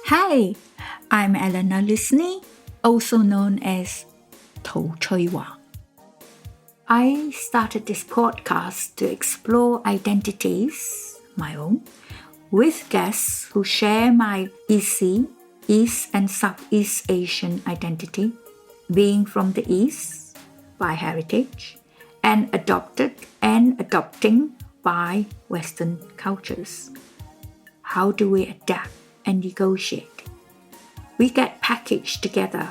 Hi, I'm Eleanor listening, also known as 头吹王. I started this podcast to explore identities, my own, with guests who share my EC, East and Southeast Asian identity, being from the East by heritage, and adopted and adopting by Western cultures. How do we adapt and negotiate? We get packaged together,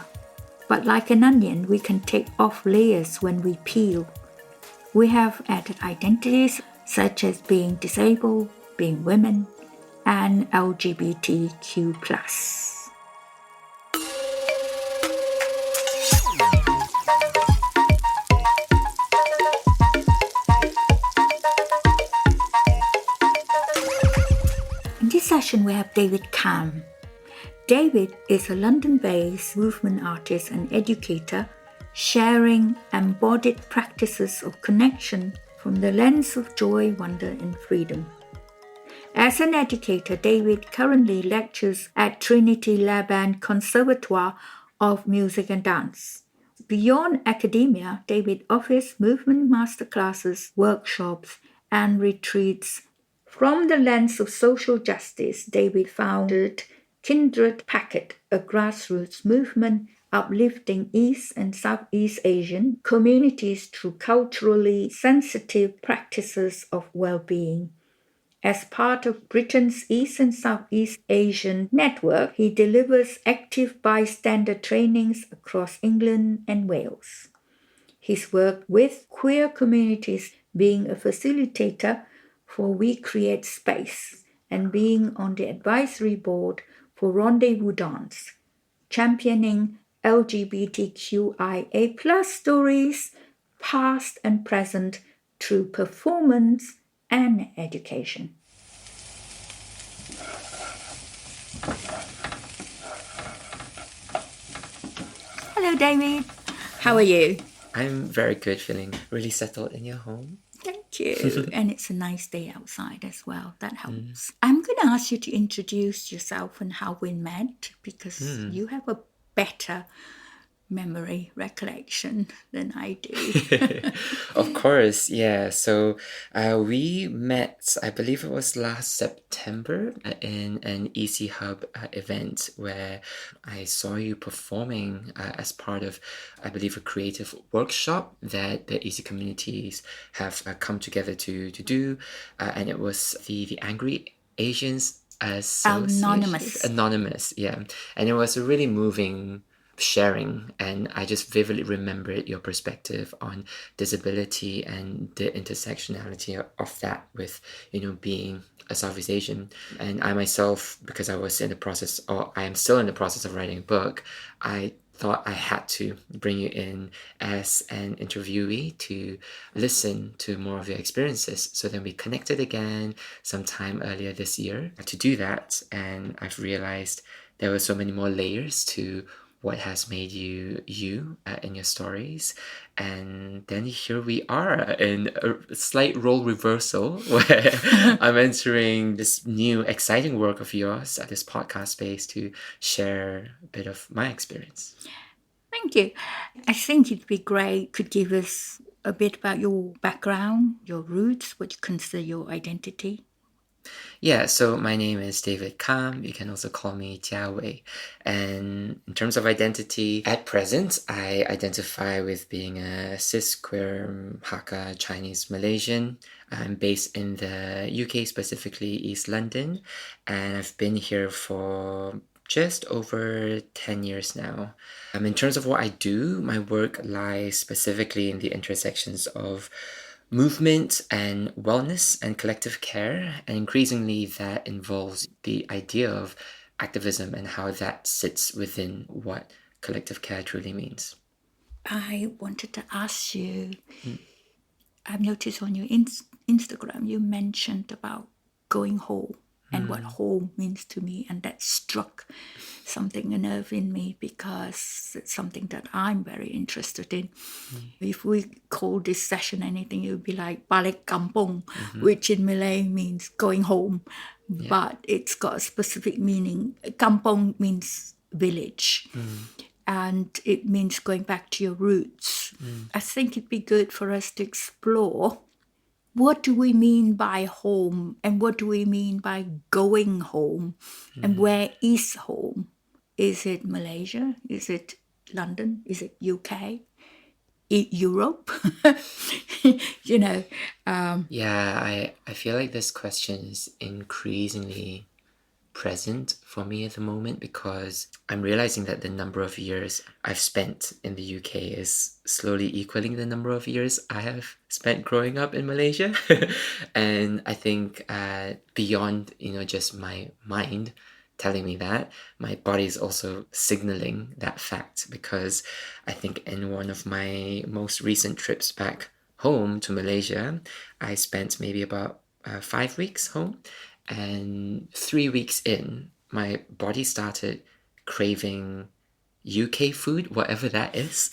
but like an onion, we can take off layers when we peel. We have added identities such as being disabled, being women, and LGBTQ+. In this session, we have David Kam. David is a London-based movement artist and educator sharing embodied practices of connection from the lens of joy, wonder, and freedom. As an educator, David currently lectures at Trinity Laban Conservatoire of Music and Dance. Beyond academia, David offers movement masterclasses, workshops, and retreats. From the lens of social justice, David founded Kindred Packet, a grassroots movement uplifting East and Southeast Asian communities through culturally sensitive practices of well-being. As part of Britain's East and Southeast Asian network, he delivers active bystander trainings across England and Wales. His work with queer communities, being a facilitator for We Create Space and being on the advisory board for Rendezvous Dance, championing LGBTQIA+ stories, past and present, through performance and education. Hello, David. How are you? I'm very good, feeling really settled in your home. Thank you. And it's a nice day outside as well. That helps. I'm going to ask you to introduce yourself and how we met because you have a better memory recollection than I do. Of course, yeah. So we met, I believe it was last September in an EC Hub event where I saw you performing as part of, I believe, a creative workshop that the EC communities have come together to do. And it was the Angry Asians Association. Anonymous, yeah. And it was a really moving sharing, and I just vividly remembered your perspective on disability and the intersectionality of that with, being a Southeast Asian. And I myself, because I was in the process, or I am still in the process of writing a book, I thought I had to bring you in as an interviewee to listen to more of your experiences. So then we connected again sometime earlier this year to do that, and I've realized there were so many more layers to what has made you in your stories. And then here we are in a slight role reversal where I'm entering this new exciting work of yours at this podcast space to share a bit of my experience. Thank you. I think it'd be great could give us a bit about your background, your roots, what you consider your identity. Yeah, so my name is David Kam. You can also call me Jiawei. And in terms of identity, at present, I identify with being a cis, queer, Hakka, Chinese, Malaysian. I'm based in the UK, specifically East London, and I've been here for just over 10 years now. In terms of what I do, my work lies specifically in the intersections of movement and wellness and collective care, and increasingly that involves the idea of activism and how that sits within what collective care truly means. I wanted to ask you, I've noticed on your Instagram you mentioned about going whole. and what home means to me. And that struck something, a nerve in me, because it's something that I'm very interested in. If we call this session anything, it would be like Balik, kampung, which in Malay means going home. But it's got a specific meaning. Kampung means village. And it means going back to your roots. I think it'd be good for us to explore, what do we mean by home, and what do we mean by going home, and where is home? Is it Malaysia? Is it London? Is it UK? Europe? you know, Yeah, I feel like this question is increasingly present for me at the moment, because I'm realizing that the number of years I've spent in the UK is slowly equaling the number of years I have spent growing up in Malaysia. And I think beyond, just my mind telling me that, my body is also signaling that fact, because I think in one of my most recent trips back home to Malaysia, I spent maybe about 5 weeks home. And 3 weeks in, my body started craving UK food, whatever that is.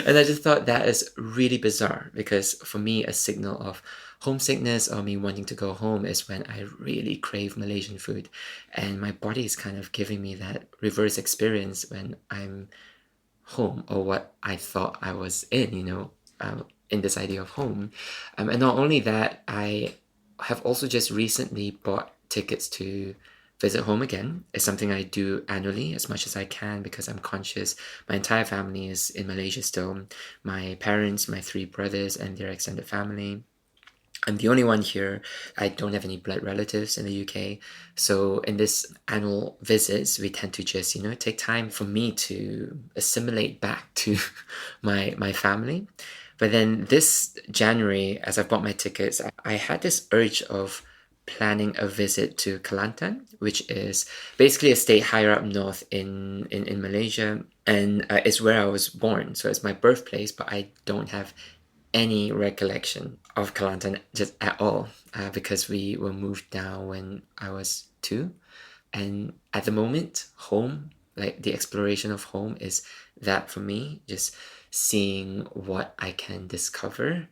And I just thought that is really bizarre, because for me, a signal of homesickness or me wanting to go home is when I really crave Malaysian food. And my body is kind of giving me that reverse experience when I'm home, or what I thought I was in this idea of home. And not only that, I have also just recently bought tickets to visit home again. It's something I do annually as much as I can, because I'm conscious my entire family is in Malaysia still. My parents, my 3 brothers, and their extended family. I'm the only one here. I don't have any blood relatives in the UK. So in this annual visits, we tend to just, take time for me to assimilate back to my family. But then this January, as I bought my tickets, I had this urge of planning a visit to Kelantan, which is basically a state higher up north in Malaysia. And it's where I was born. So it's my birthplace, but I don't have any recollection of Kelantan just at all, because we were moved down when I was 2. And at the moment, home, like the exploration of home, is that for me, just seeing what I can discover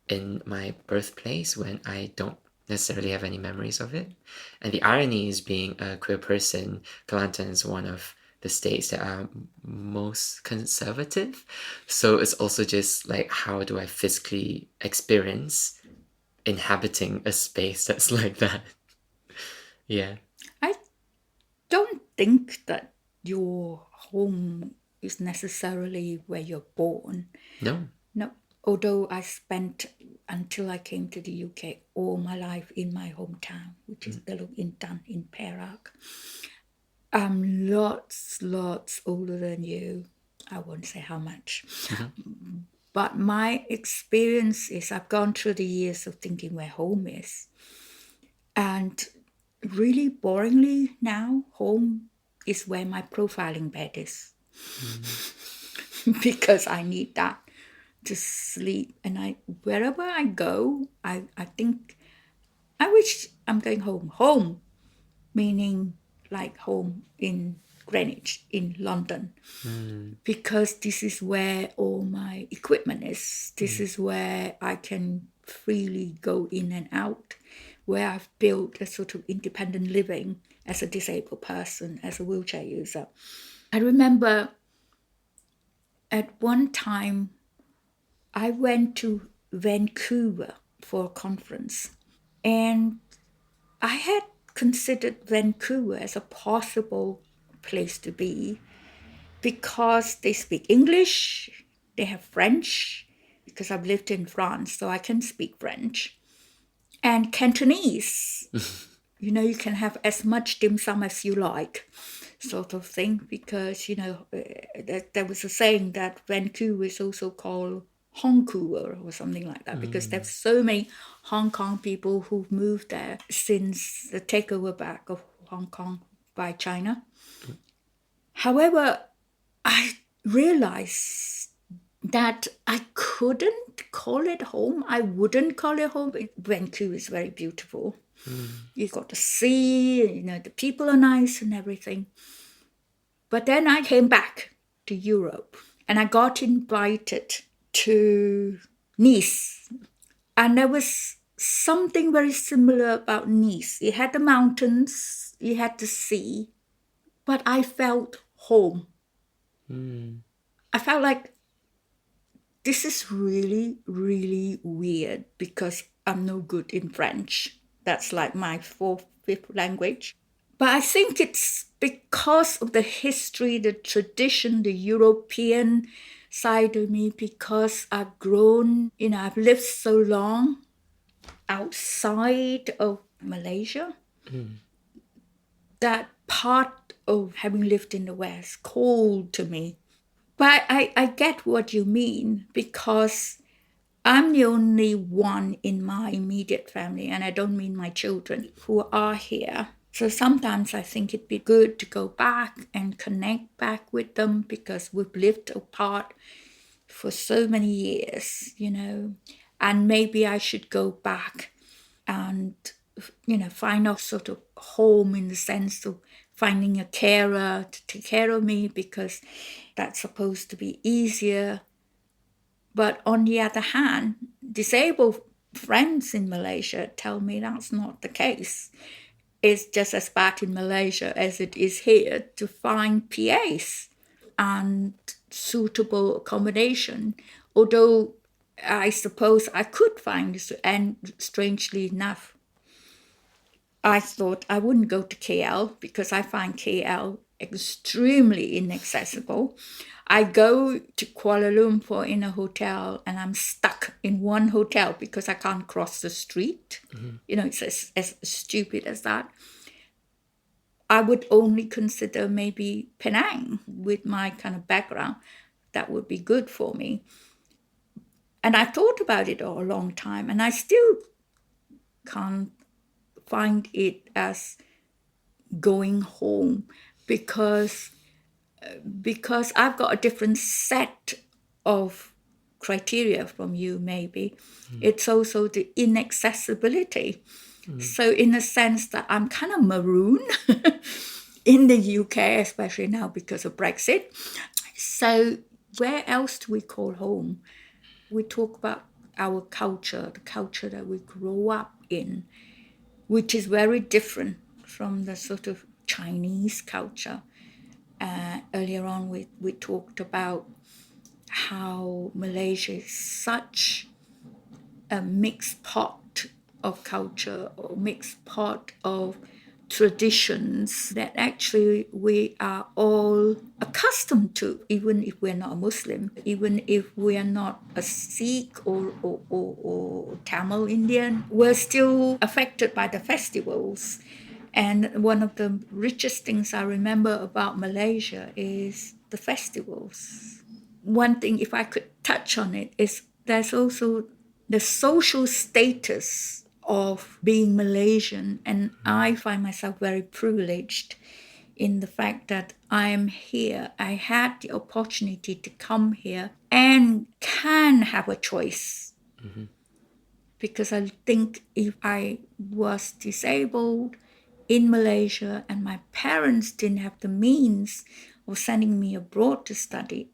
in my birthplace when I don't necessarily have any memories of it. And the irony is, being a queer person, Kelantan is one of the states that are most conservative. So it's also just like, how do I physically experience inhabiting a space that's like that? Yeah. I don't think that your home is necessarily where you're born. No. No, although I spent, until I came to the UK, all my life in my hometown, which is Balik in Perak. I'm lots older than you. I won't say how much. But my experience is, I've gone through the years of thinking where home is. And really boringly now, home is where my profiling bed is. Because I need that to sleep. And wherever I go, I think, I wish I'm going home. Home, meaning like home in Greenwich, in London. Because this is where all my equipment is. This is where I can freely go in and out, where I've built a sort of independent living as a disabled person, as a wheelchair user. I remember at one time I went to Vancouver for a conference, and I had considered Vancouver as a possible place to be, because they speak English, they have French, because I've lived in France, so I can speak French, and Cantonese. You can have as much dim sum as you like, sort of thing, because, there was a saying that Vancouver is also called Hongkouver or something like that, because there's so many Hong Kong people who've moved there since the takeover back of Hong Kong by China. However, I realized that I couldn't call it home. I wouldn't call it home. Vancouver is very beautiful. You got the sea, the people are nice and everything. But then I came back to Europe and I got invited to Nice. And there was something very similar about Nice. It had the mountains, it had the sea, but I felt home. I felt like this is really, really weird because I'm no good in French. That's like my fourth, fifth language. But I think it's because of the history, the tradition, the European side of me, because I've grown, I've lived so long outside of Malaysia, that part of having lived in the West called to me. But I get what you mean, because I'm the only one in my immediate family, and I don't mean my children, who are here. So sometimes I think it'd be good to go back and connect back with them, because we've lived apart for so many years, and maybe I should go back and, find a sort of home, in the sense of finding a carer to take care of me, because that's supposed to be easier. But on the other hand, disabled friends in Malaysia tell me that's not the case. It's just as bad in Malaysia as it is here to find PAs and suitable accommodation. Although I suppose I could find this, and strangely enough, I thought I wouldn't go to KL because I find KL extremely inaccessible. I go to Kuala Lumpur in a hotel and I'm stuck in one hotel because I can't cross the street. It's as stupid as that. I would only consider maybe Penang with my kind of background. That would be good for me. And I thought about it all a long time, and I still can't find it as going home, because I've got a different set of criteria from you, maybe. It's also the inaccessibility. So in a sense that I'm kind of maroon in the UK, especially now because of Brexit. So where else do we call home? We talk about our culture, the culture that we grow up in, which is very different from the sort of Chinese culture. Earlier on, we talked about how Malaysia is such a mixed pot of culture, or mixed pot of traditions, that actually we are all accustomed to, even if we're not a Muslim, even if we are not a Sikh or Tamil Indian, we're still affected by the festivals. And one of the richest things I remember about Malaysia is the festivals. One thing, if I could touch on it, is there's also the social status of being Malaysian. And I find myself very privileged in the fact that I am here. I had the opportunity to come here and can have a choice. Because I think if I was disabled in Malaysia and my parents didn't have the means of sending me abroad to study,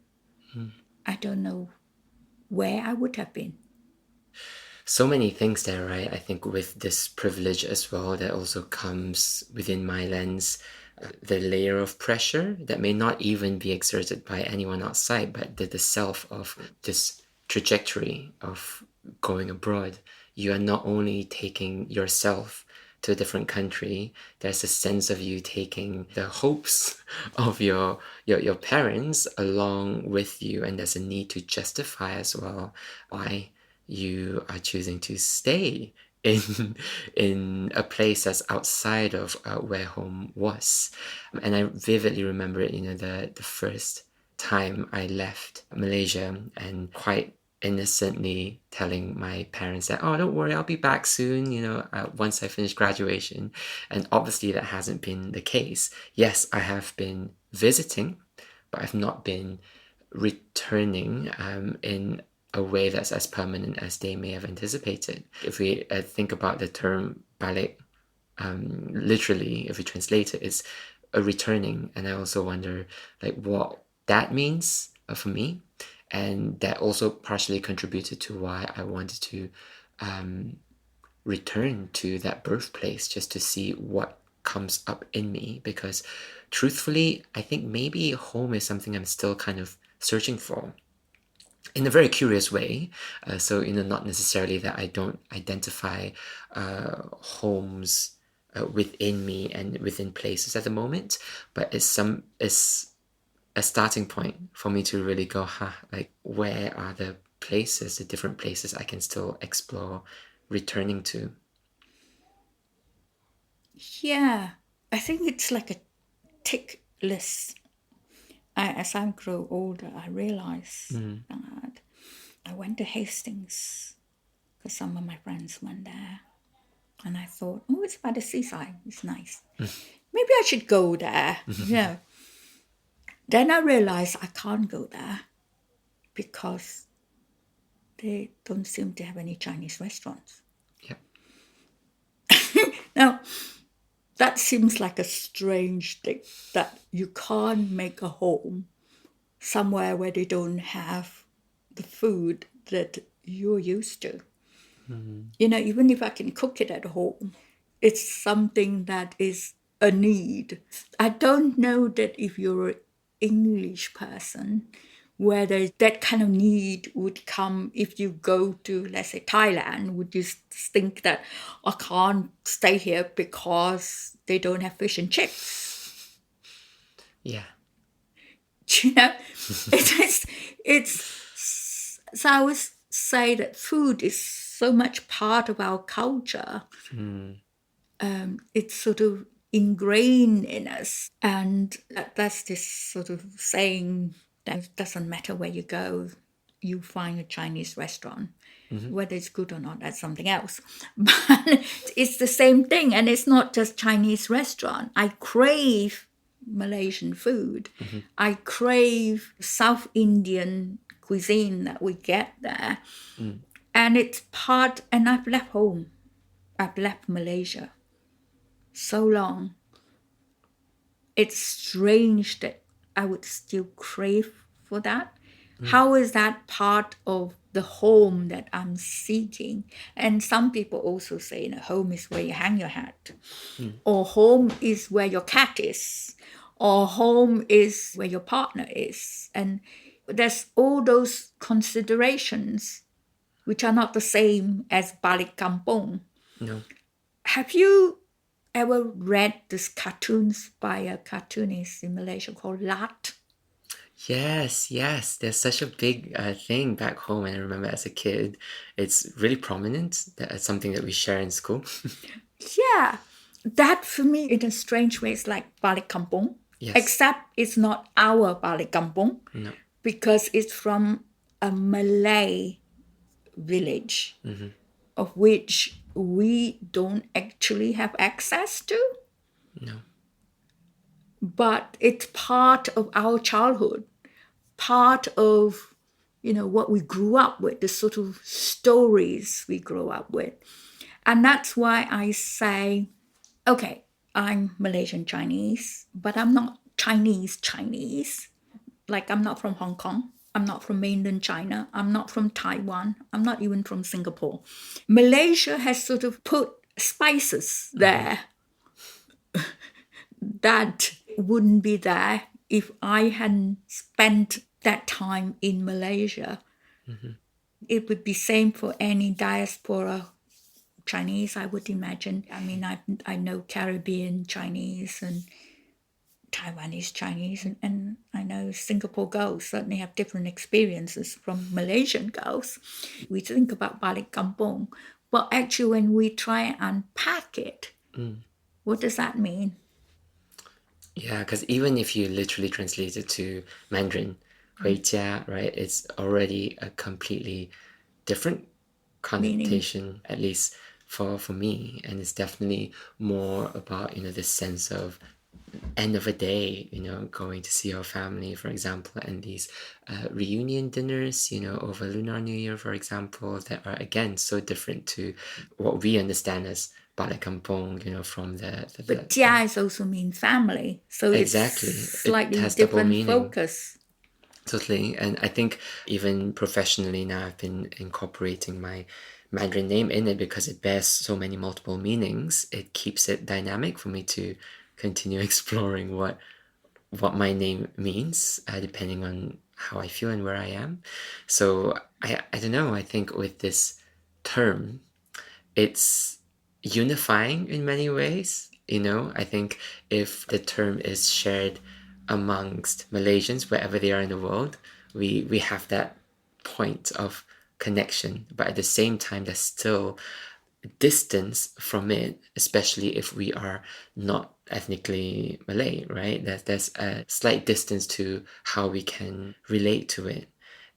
I don't know where I would have been. So many things there, right? I think with this privilege as well, that also comes within my lens, the layer of pressure that may not even be exerted by anyone outside, but the self of this trajectory of going abroad. You are not only taking yourself to a different country, there's a sense of you taking the hopes of your parents along with you, and there's a need to justify as well why you are choosing to stay in a place that's outside of where home was. And I vividly remember it, the first time I left Malaysia, and quite innocently telling my parents that, oh, don't worry, I'll be back soon, once I finish graduation. And obviously that hasn't been the case. Yes, I have been visiting, but I've not been returning in a way that's as permanent as they may have anticipated. If we think about the term Balik, literally, if we translate it, is a returning. And I also wonder like what that means for me. And that also partially contributed to why I wanted to return to that birthplace, just to see what comes up in me. Because truthfully, I think maybe home is something I'm still kind of searching for in a very curious way. So, not necessarily that I don't identify homes within me and within places at the moment, but it's a starting point for me to really go, like, where are the places, the different places I can still explore returning to? Yeah, I think it's like a tick list. As I grow older, I realize that I went to Hastings because some of my friends went there. And I thought, oh, it's by the seaside. It's nice. Maybe I should go there. Yeah. Then I realized I can't go there because they don't seem to have any Chinese restaurants. Yep. Now, that seems like a strange thing, that you can't make a home somewhere where they don't have the food that you're used to. Even if I can cook it at home, it's something that is a need. I don't know that if you're an English person, whether that kind of need would come if you go to, let's say, Thailand. Would you think that I can't stay here because they don't have fish and chips? Yeah. So I would say that food is so much part of our culture. It's sort of ingrained in us. And that's this sort of saying that it doesn't matter where you go, you find a Chinese restaurant. Whether it's good or not, that's something else. But it's the same thing. And it's not just Chinese restaurant. I crave Malaysian food. I crave South Indian cuisine that we get there. And it's part, and I've left home. I've left Malaysia so long. It's strange that I would still crave for that. How is that part of the home that I'm seeking? And some people also say, home is where you hang your hat, or home is where your cat is, or home is where your partner is. And there's all those considerations which are not the same as Balik kampung. No. Have you ever read these cartoons by a cartoonist in Malaysia called Lat? Yes. There's such a big thing back home. And I remember as a kid, it's really prominent. That's something that we share in school. Yeah. That for me, in a strange way, is like Balik kampung. Yes. Except it's not our Balik kampung. No. Because it's from a Malay village, of which we don't actually have access to. No. But it's part of our childhood, part of, what we grew up with, the sort of stories we grew up with. And that's why I say, okay, I'm Malaysian Chinese, but I'm not Chinese. Like, I'm not from Hong Kong. I'm not from mainland China. I'm not from Taiwan. I'm not even from Singapore. Malaysia has sort of put spices there that wouldn't be there if I hadn't spent that time in Malaysia. It would be same for any diaspora Chinese, I would imagine. I mean, I know Caribbean Chinese and Taiwanese Chinese, and I know Singapore girls certainly have different experiences from Malaysian girls. We think about Balik kampung, but actually when we try and unpack it, what does that mean? Yeah, because even if you literally translate it to Mandarin, 回家, right, it's already a completely different connotation, at least for me. And it's definitely more about, this sense of end of a day, going to see your family, for example, and these reunion dinners, over Lunar New Year, for example, that are, again, so different to what we understand as Balik kampung, from But Jia is also mean family, so exactly. it's It slightly has double different meaning. focus. Totally. And I think even professionally now I've been incorporating my Mandarin name in it because it bears so many multiple meanings. It keeps it dynamic for me to continue exploring what my name means, depending on how I feel and where I am. So I don't know, I think with this term, it's unifying in many ways. I think if the term is shared amongst Malaysians wherever they are in the world, we have that point of connection. But at the same time, there's still distance from it, especially if we are not ethnically Malay, right? There's a slight distance to how we can relate to it.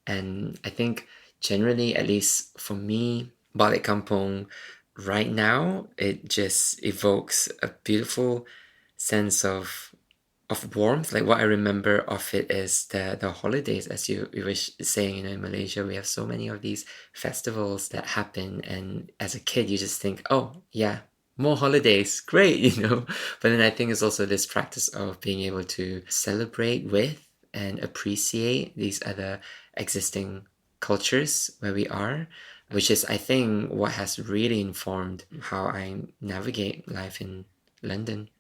And I think generally, at least for me, Balik Kampung, right now, it just evokes a beautiful sense of warmth. Like what I remember of it is the holidays, as you were saying, in Malaysia, we have so many of these festivals that happen. And as a kid, you just think, oh, yeah, more holidays, great, But then I think it's also this practice of being able to celebrate with and appreciate these other existing cultures where we are, which is, I think, what has really informed how I navigate life in London.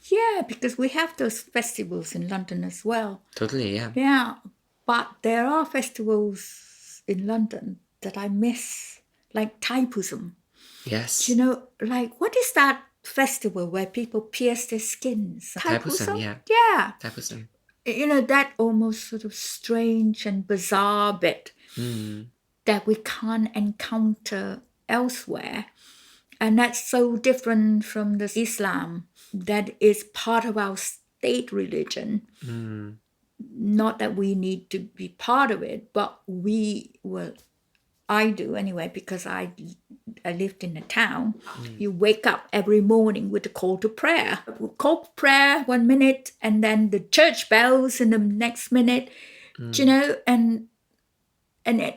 Yeah, because we have those festivals in London as well. Totally, yeah. Yeah, but there are festivals in London that I miss, like Thaipusam. Yes. Like what is that festival where people pierce their skins? Thaipusam, yeah. Yeah. Thaipusam. That almost sort of strange and bizarre bit that we can't encounter elsewhere. And that's so different from the Islam that is part of our state religion. Not that we need to be part of it, but I do anyway, because I lived in a town. You wake up every morning with a call to prayer. Call to prayer 1 minute, and then the church bells in the next minute. And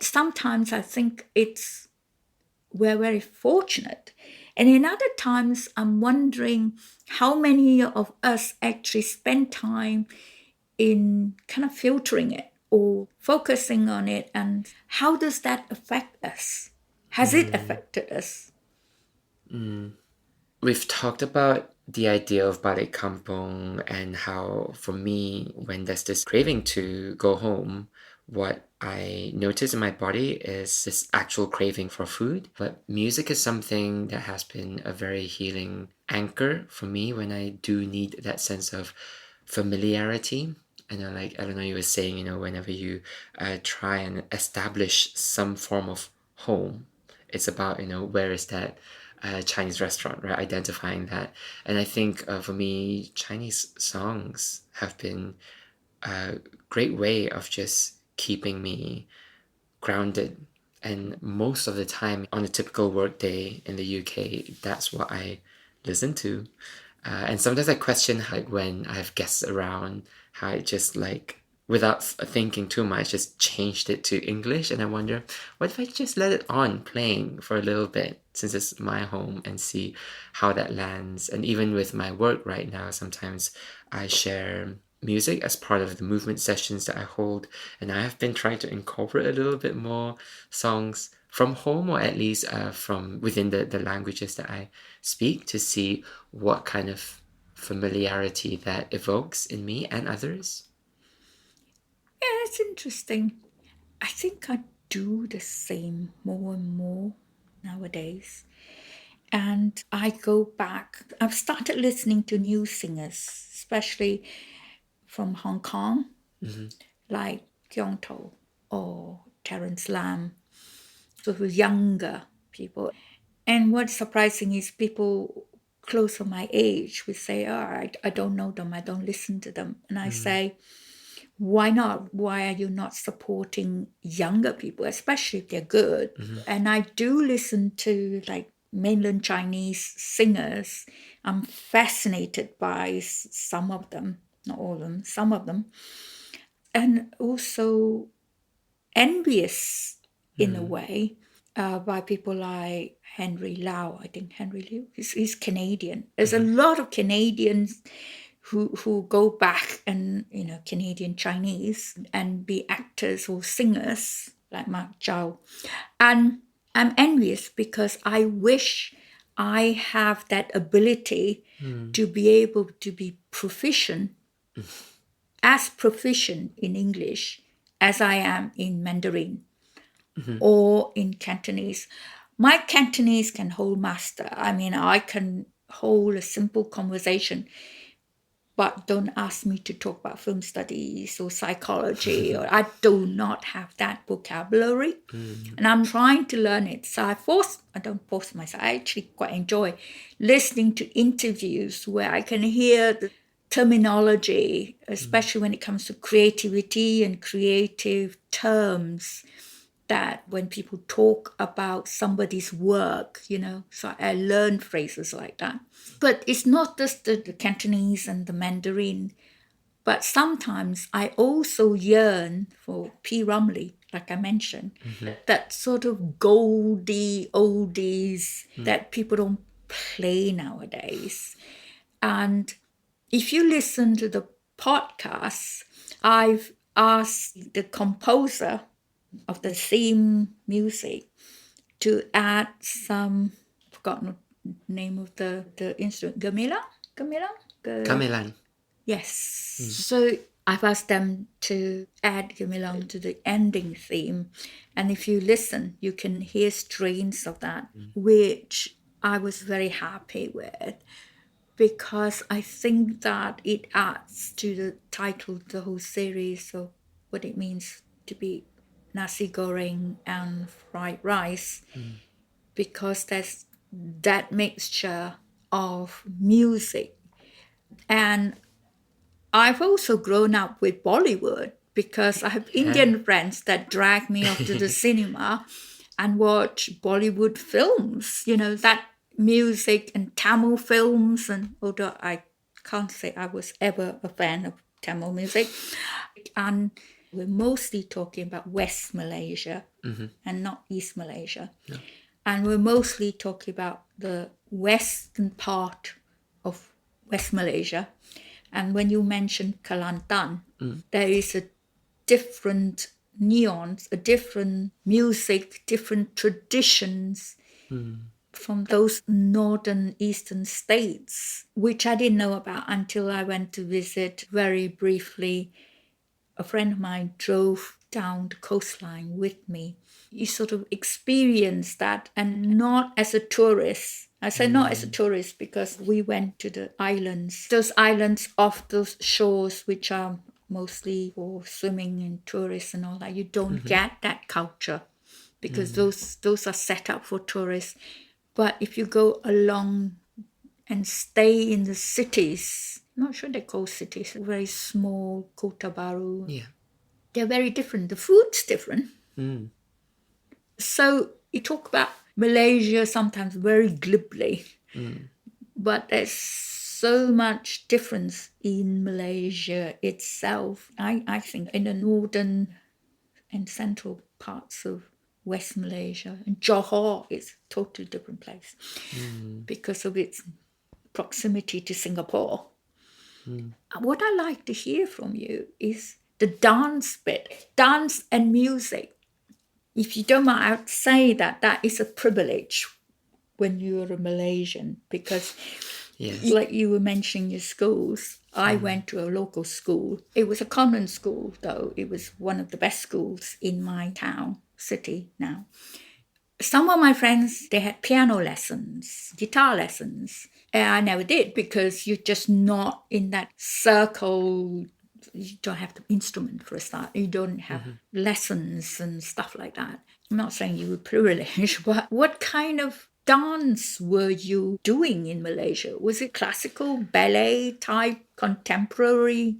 sometimes I think we're very fortunate. And in other times, I'm wondering how many of us actually spend time in kind of filtering it or focusing on it, and how does that affect us? Has it affected us? We've talked about the idea of balik kampung and how, for me, when there's this craving to go home, what I notice in my body is this actual craving for food. But music is something that has been a very healing anchor for me when I do need that sense of familiarity. And like Eleanor, you were saying, whenever you try and establish some form of home, it's about, where is that Chinese restaurant, right? Identifying that. And I think for me, Chinese songs have been a great way of just keeping me grounded. And most of the time, on a typical work day in the UK, that's what I listen to. And sometimes I question, like, when I have guests around, how I just, like, without thinking too much, just changed it to English. And I wonder, what if I just let it on playing for a little bit, since it's my home, and see how that lands. And even with my work right now, sometimes I share music as part of the movement sessions that I hold. And I have been trying to incorporate a little bit more songs from home, or at least from within the languages that I speak, to see what kind of familiarity that evokes in me and others. Yeah, it's interesting. I think I do the same more and more nowadays. And I go back, I've started listening to new singers, especially from Hong Kong, like Kyung To or Terence Lam, so who's younger people. And what's surprising is people close to my age would say, I don't know them, I don't listen to them. And I say, why not? Why are you not supporting younger people, especially if they're good? And I do listen to like mainland Chinese singers. I'm fascinated by some of them, not all of them, some of them. And also envious in a way by people like Henry Lau. I think Henry Liu. He's Canadian. There's a lot of Canadians who go back and, Canadian Chinese and be actors or singers like Mark Zhao. And I'm envious because I wish I have that ability to be able to be proficient, as proficient in English as I am in Mandarin or in Cantonese. My Cantonese can hold master. I mean, I can hold a simple conversation, but don't ask me to talk about film studies or psychology, or I do not have that vocabulary. And I'm trying to learn it. So I don't force myself. I actually quite enjoy listening to interviews where I can hear the terminology, especially when it comes to creativity and creative terms, that when people talk about somebody's work, so I learn phrases like that. But it's not just the Cantonese and the Mandarin, but sometimes I also yearn for P. Rumley, like I mentioned, that sort of goldy oldies that people don't play nowadays. And if you listen to the podcast, I've asked the composer of the theme music to add some, forgotten the name of the instrument, Gamelan. Yes. So I've asked them to add gamelan to the ending theme. And if you listen, you can hear strains of that, which I was very happy with, because I think that it adds to the title of the whole series of what it means to be nasi goreng and fried rice, because there's that mixture of music. And I've also grown up with Bollywood because I have Indian friends that drag me off to the cinema and watch Bollywood films, that music and Tamil films. And although I can't say I was ever a fan of Tamil music, and we're mostly talking about West Malaysia and not East Malaysia. No. And we're mostly talking about the western part of West Malaysia. And when you mention Kelantan, there is a different nuance, a different music, different traditions from those northern eastern states, which I didn't know about until I went to visit very briefly. A friend of mine drove down the coastline with me. You sort of experience that, and not as a tourist. I say not as a tourist because we went to the islands, those islands off those shores, which are mostly for swimming and tourists and all that. You don't get that culture because those are set up for tourists. But if you go along and stay in the cities, I'm not sure they're called cities, very small, Kota Baru. Yeah. They're very different. The food's different. So you talk about Malaysia sometimes very glibly, but there's so much difference in Malaysia itself. I think in the northern and central parts of West Malaysia, and Johor is a totally different place because of its proximity to Singapore. What I like to hear from you is the dance bit, dance and music. If you don't mind, I would say that is a privilege when you're a Malaysian, because like you were mentioning your schools, I went to a local school. It was a convent school, though. It was one of the best schools in my town, city now. Some of my friends, they had piano lessons, guitar lessons. And I never did because you're just not in that circle. You don't have the instrument for a start. You don't have lessons and stuff like that. I'm not saying you were privileged, but what kind of dance were you doing in Malaysia? Was it classical, ballet type, contemporary?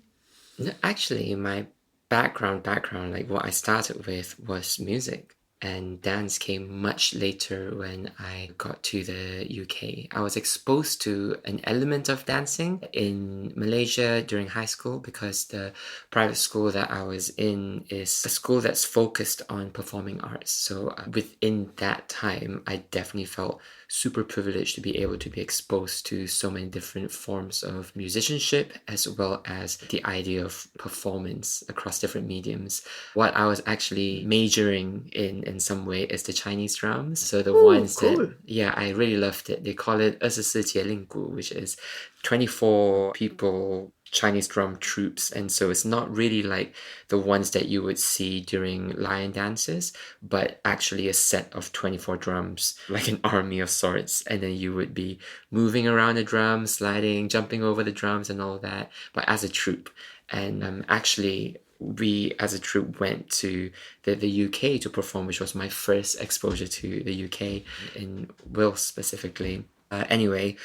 No, actually, my background, like what I started with was music. And dance came much later when I got to the UK. I was exposed to an element of dancing in Malaysia during high school because the private school that I was in is a school that's focused on performing arts. So within that time, I definitely felt super privileged to be able to be exposed to so many different forms of musicianship as well as the idea of performance across different mediums. What I was actually majoring in some way is the Chinese drums. So the ones cool. that, yeah, I really loved it. They call it 24节令鼓, which is 24 people Chinese drum troops. And so it's not really like the ones that you would see during lion dances, but actually a set of 24 drums, like an army of sorts. And then you would be moving around the drums, sliding, jumping over the drums and all that, but as a troop. And actually, we as a troupe went to the UK to perform, which was my first exposure to the UK, in Wales specifically. Anyway,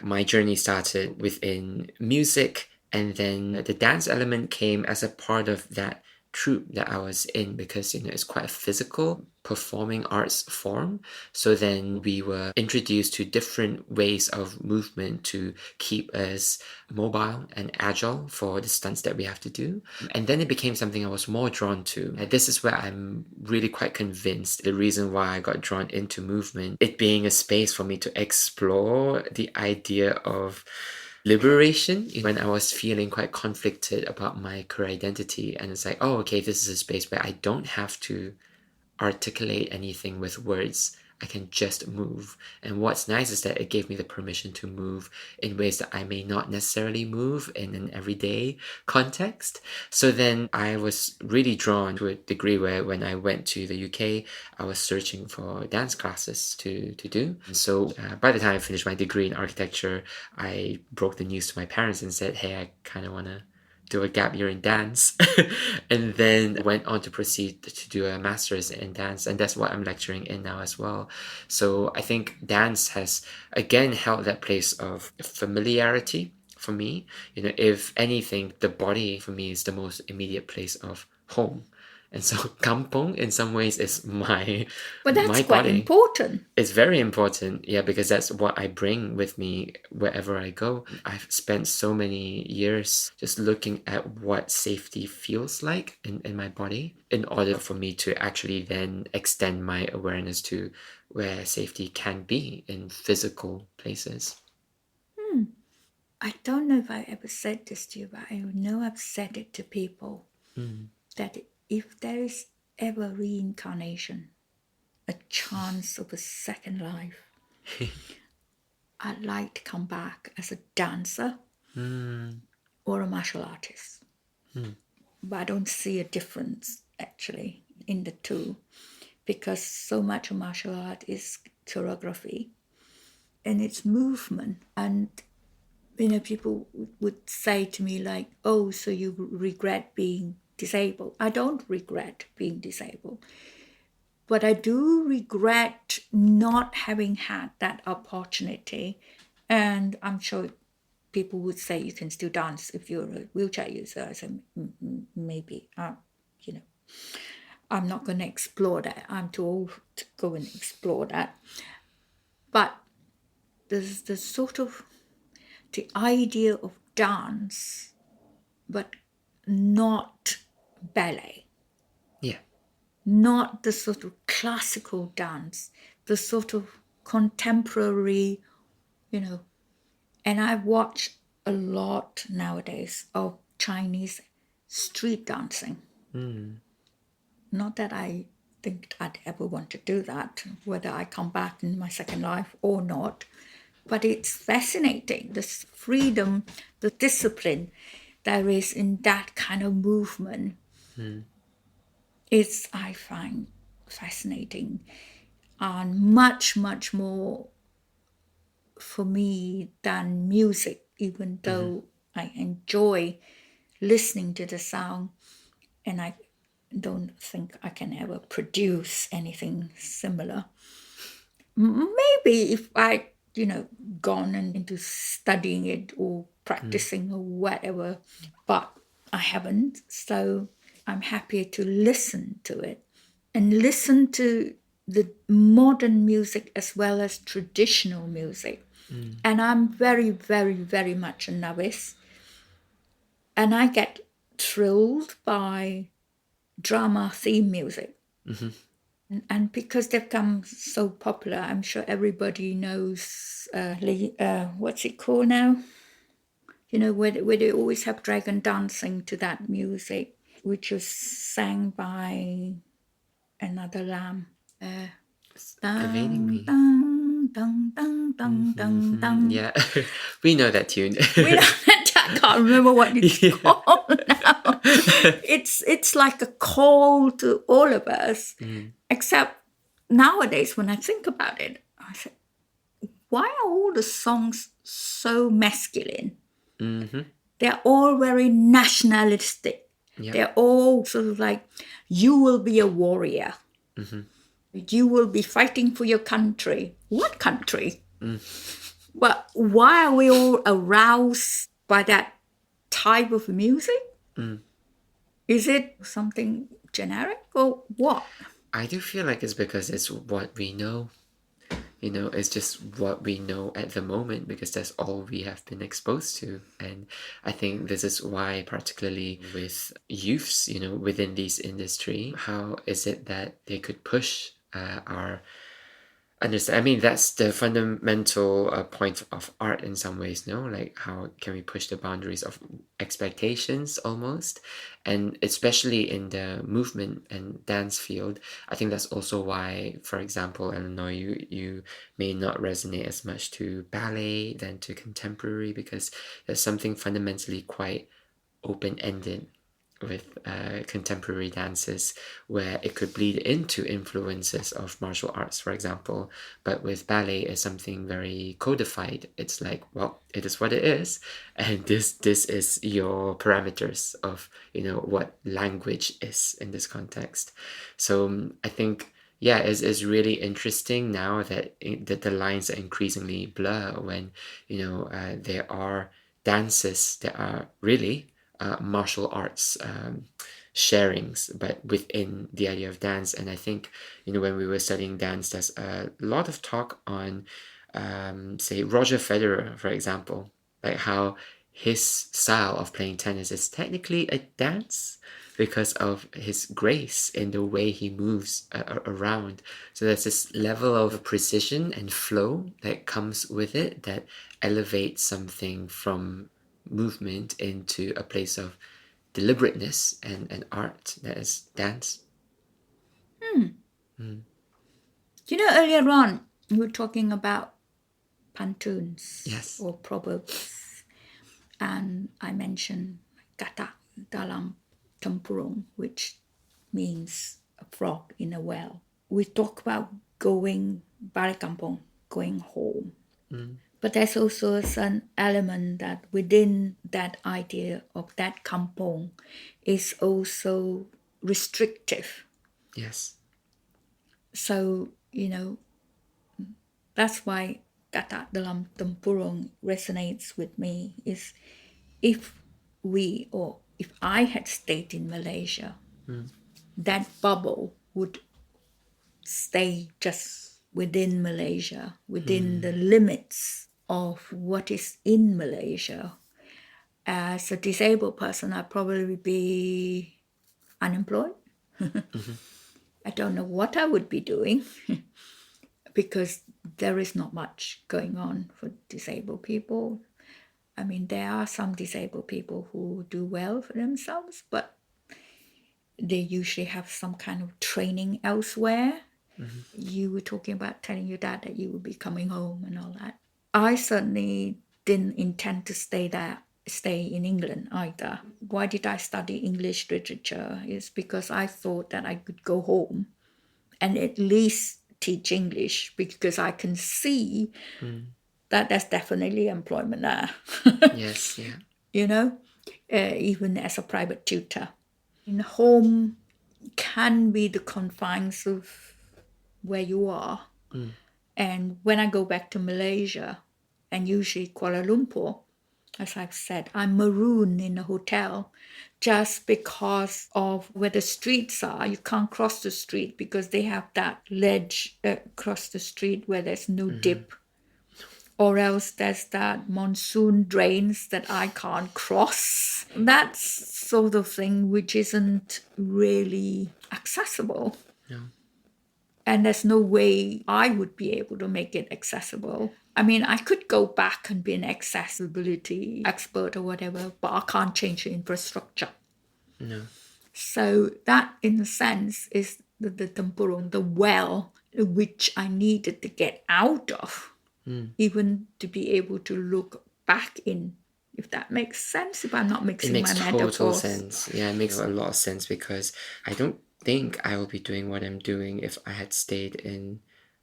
my journey started within music, and then the dance element came as a part of that troupe that I was in because it's quite a physical performing arts form. So then we were introduced to different ways of movement to keep us mobile and agile for the stunts that we have to do. And then it became something I was more drawn to. And this is where I'm really quite convinced the reason why I got drawn into movement, it being a space for me to explore the idea of liberation when I was feeling quite conflicted about my career identity. And it's like, oh, okay, this is a space where I don't have to articulate anything with words. I can just move. And what's nice is that it gave me the permission to move in ways that I may not necessarily move in an everyday context. So then I was really drawn to a degree where when I went to the UK, I was searching for dance classes to do. And so by the time I finished my degree in architecture, I broke the news to my parents and said, hey, I kind of want to do a gap year in dance and then went on to proceed to do a master's in dance, and that's what I'm lecturing in now as well. So I think dance has again held that place of familiarity for me. If anything, the body for me is the most immediate place of home. And so kampung in some ways is my But that's my quite body. important. It's very important, yeah, because that's what I bring with me wherever I go. I've spent so many years just looking at what safety feels like in my body in order for me to actually then extend my awareness to where safety can be in physical places. I don't know if I ever said this to you, but I know I've said it to people that if there is ever reincarnation, a chance of a second life, I'd like to come back as a dancer or a martial artist. But I don't see a difference actually in the two because so much of martial art is choreography and it's movement. And people would say to me like, oh, so you regret being disabled. I don't regret being disabled, but I do regret not having had that opportunity. And I'm sure people would say you can still dance if you're a wheelchair user. I said, maybe, I'm not going to explore that. I'm too old to go and explore that. But there's the sort of the idea of dance, but not ballet, Yeah. not the sort of classical dance, the sort of contemporary, And I watch a lot nowadays of Chinese street dancing. Not that I think I'd ever want to do that, whether I come back in my second life or not. But it's fascinating, this freedom, the discipline there is in that kind of movement. I find, fascinating and much, much more for me than music, even though I enjoy listening to the sound, and I don't think I can ever produce anything similar. Maybe if I, gone into studying it or practicing or whatever, but I haven't. So I'm happier to listen to it. and listen to the modern music as well as traditional music. And I'm very, very, very much a novice. And I get thrilled by drama theme music. And because they've become so popular, I'm sure everybody knows, what's it called now? You know, where they always have dragon dancing to that music, which was sang by another lamb. Evading me. Dun, dun, dun, dun, dun, dun. Yeah, we know that tune. I can't remember what it's called now. It's like a call to all of us. Except nowadays, when I think about it, I say, why are all the songs so masculine? They're all very nationalistic. Yep. They're all sort of like, you will be a warrior. You will be fighting for your country. What country? But why are we all aroused by that type of music? Is it something generic or what? I do feel like it's because it's what we know. You know, it's just what we know at the moment because that's all we have been exposed to. And I think this is why, particularly with youths, you know, within this industry, how is it that they could push our understand? I mean, that's the fundamental point of art in some ways, no? Like, how can we push the boundaries of expectations almost? And especially in the movement and dance field, I think that's also why, for example, Eleanor, you may not resonate as much to ballet than to contemporary because there's something fundamentally quite open-ended with contemporary dances where it could bleed into influences of martial arts, for example, but with ballet is something very codified. It's like, well, it is what it is, and this is your parameters of, you know, what language is in this context. So I think, yeah, it's really interesting now that the lines are increasingly blur when, you know, there are dances that are really martial arts sharings, but within the idea of dance. And I think, you know, when we were studying dance, there's a lot of talk on, say, Roger Federer, for example, like how his style of playing tennis is technically a dance because of his grace in the way he moves around. So there's this level of precision and flow that comes with it that elevates something from movement into a place of deliberateness and art that is dance. You know, earlier on, we were talking about pantoons Yes. or proverbs. And I mentioned kata dalam tempurung, which means a frog in a well. We talk about going balik kampung, going home. But there's also a certain element that within that idea of that kampung is also restrictive. Yes. So, you know, that's why kata dalam tempurung resonates with me is if we or if I had stayed in Malaysia, that bubble would stay just within Malaysia, within the limits of what is in Malaysia. As a disabled person, I'd probably be unemployed. I don't know what I would be doing because there is not much going on for disabled people. I mean, there are some disabled people who do well for themselves, but they usually have some kind of training elsewhere. You were talking about telling your dad that you would be coming home and all that. I certainly didn't intend to stay in England either. Why did I study English literature? Is because I thought that I could go home and at least teach English because I can see that there's definitely employment there. Yes. Yeah. You know, even as a private tutor. In home can be the confines of where you are. And when I go back to Malaysia, and usually Kuala Lumpur, as I've said, I'm marooned in a hotel just because of where the streets are. You can't cross the street because they have that ledge across the street where there's no dip. Or else there's that monsoon drains that I can't cross. That's sort of thing which isn't really accessible. No. And there's no way I would be able to make it accessible. I mean, I could go back and be an accessibility expert or whatever, but I can't change the infrastructure. No. So that, in a sense, is the tempurung, the well, which I needed to get out of, even to be able to look back in. If that makes sense, if I'm not mixing my metaphors. It makes total sense. Yeah, it makes a lot of sense because I don't think I would be doing what I'm doing if I had stayed in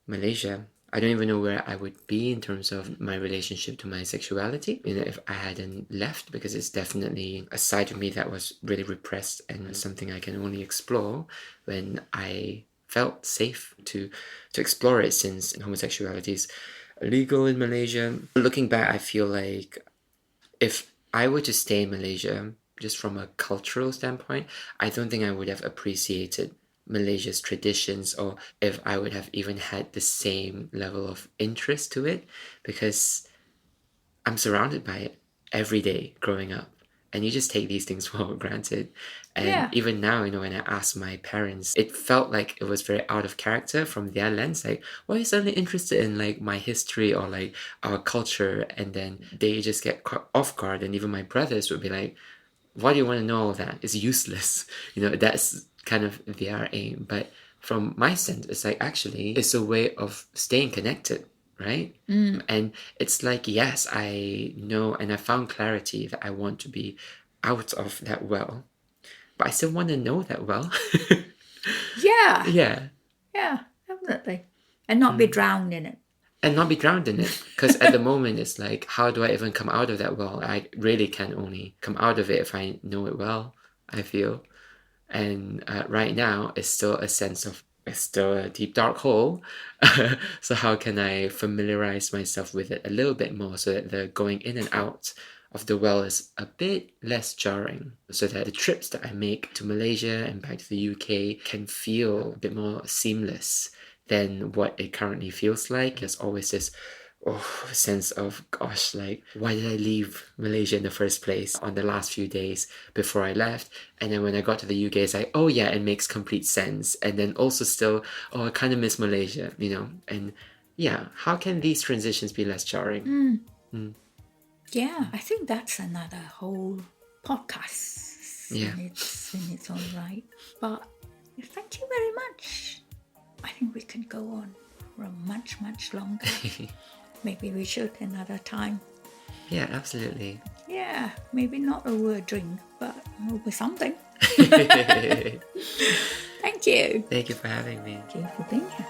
Malaysia. I don't even know where I would be in terms of my relationship to my sexuality, if I hadn't left, because it's definitely a side of me that was really repressed and something I can only explore when I felt safe to explore it, since homosexuality is illegal in Malaysia. Looking back, I feel like if I were to stay in Malaysia, just from a cultural standpoint, I don't think I would have appreciated Malaysia's traditions, or if I would have even had the same level of interest to it, because I'm surrounded by it every day growing up. And you just take these things for granted. And even now, when I ask my parents, it felt like it was very out of character from their lens. Like, why are you suddenly interested in like my history or like our culture? And then they just get caught off guard. And even my brothers would be like, why do you want to know all that? It's useless. That's kind of their aim. But from my sense, it's like, actually, it's a way of staying connected, right? And it's like, yes, I know, and I found clarity that I want to be out of that well, but I still want to know that well. Yeah. Yeah. Yeah, definitely. And not be drowned in it. And not be drowned in it. Because at the moment, it's like, how do I even come out of that well? I really can only come out of it if I know it well, I feel. And right now, it's still a sense of, it's still a deep dark hole. So how can I familiarize myself with it a little bit more so that the going in and out of the well is a bit less jarring, so that the trips that I make to Malaysia and back to the UK can feel a bit more seamless than what it currently feels like. There's always this sense of, gosh, like, why did I leave Malaysia in the first place on the last few days before I left? And then when I got to the UK, it's like, oh yeah, it makes complete sense. And then also still, I kind of miss Malaysia, and yeah, how can these transitions be less jarring? Yeah, I think that's another whole podcast in its own right. But thank you very much. I think we can go on for much, much longer. Maybe we should another time. Yeah, absolutely. Yeah, maybe not over a drink, but over something. Thank you. Thank you for having me. Thank you for being here.